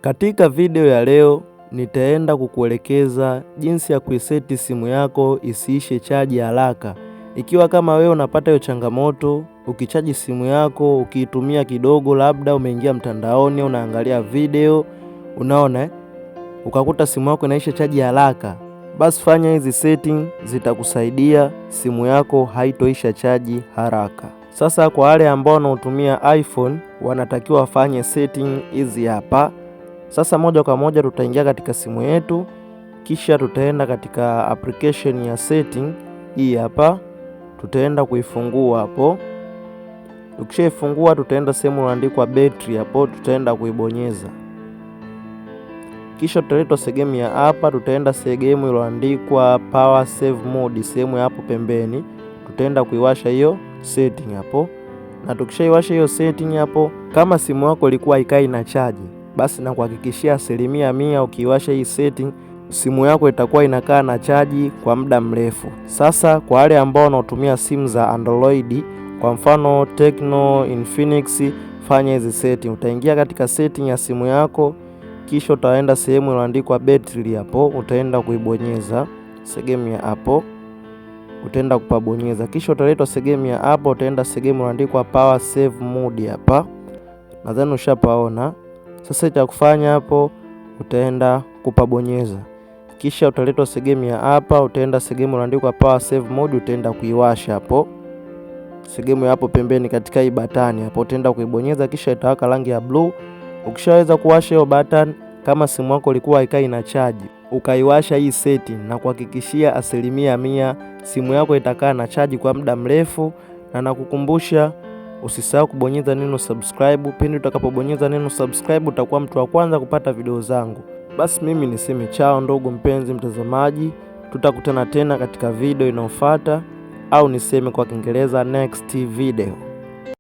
Katika video ya leo nitaenda kukuelekeza jinsi ya kuiseti simu yako isiishe chaji haraka. Ikiwa kama wewe unapata hiyo changamoto, ukichaji simu yako, ukiitumia kidogo, labda umeingia mtandaoni, unaangalia video, unaona ukakuta simu yako inaisha chaji haraka, basi fanya hizi setting, zitakusaidia simu yako haitoisha chaji haraka. Sasa kwa wale ambao wanaotumia iPhone, wanatakiwa wafanye setting hizi hapa. Sasa moja kwa moja tutaingia katika simu yetu, kisha tutaenda katika application ya setting hii hapa, tutaenda kuifungua hapo. Ukishaifungua tutaenda sehemu iliyoandikwa battery hapo, tutaenda kuibonyeza. Kisha tutaletwa sehemu ya hapa, tutaenda sehemu iliyoandikwa power save mode, sehemu hapo pembeni, tutaenda kuiwasha hiyo setting hapo. Na tukishaiwasha hiyo setting hapo, kama simu yako ilikuwa haikai na chaji, basi na kuhakikishia 100% ukiwasha hii setting simu yako itakuwa inakaa na chaji kwa muda mrefu. Sasa kwa wale ambao wanatumia simu za Android, kwa mfano Tecno, Infinix, fanya hizi setting. Utaingia katika setting ya simu yako, kisha utaenda sehemu iliyoandikwa battery hapo, utaenda kuibonyeza sehemu ya hapo, utaenda kupabonyeza. Kisha utaletwa sehemu ya hapo, utaenda sehemu iliyoandikwa power save mode hapa. Nadhani ushapaona. Sasa cha kufanya hapo, utaenda kupabonyeza. Kisha utaletwa sehemu ya hapa, utaenda sehemu iliyoandikwa power save mode, utaenda kuiwasha hapo. Sehemu hapo pembeni katika hii batani hapo, utaenda kuibonyeza, kisha itawaka rangi ya blue. Ukishaweza kuwasha hiyo button, kama simu yako ilikuwa haikai na chaji, ukaiwasha hii setting, na kuhakikishia 100% simu yako itakaa na chaji kwa muda mrefu. Na nakukumbusha usisahau kubonyeza neno subscribe. Pindi utakapobonyeza neno subscribe utakuwa mtu wa kwanza kupata video zangu. Basi mimi niseme chao ndugu mpenzi mtazamaji, tutakutana tena katika video inayofuata, au niseme kwa Kiingereza next video.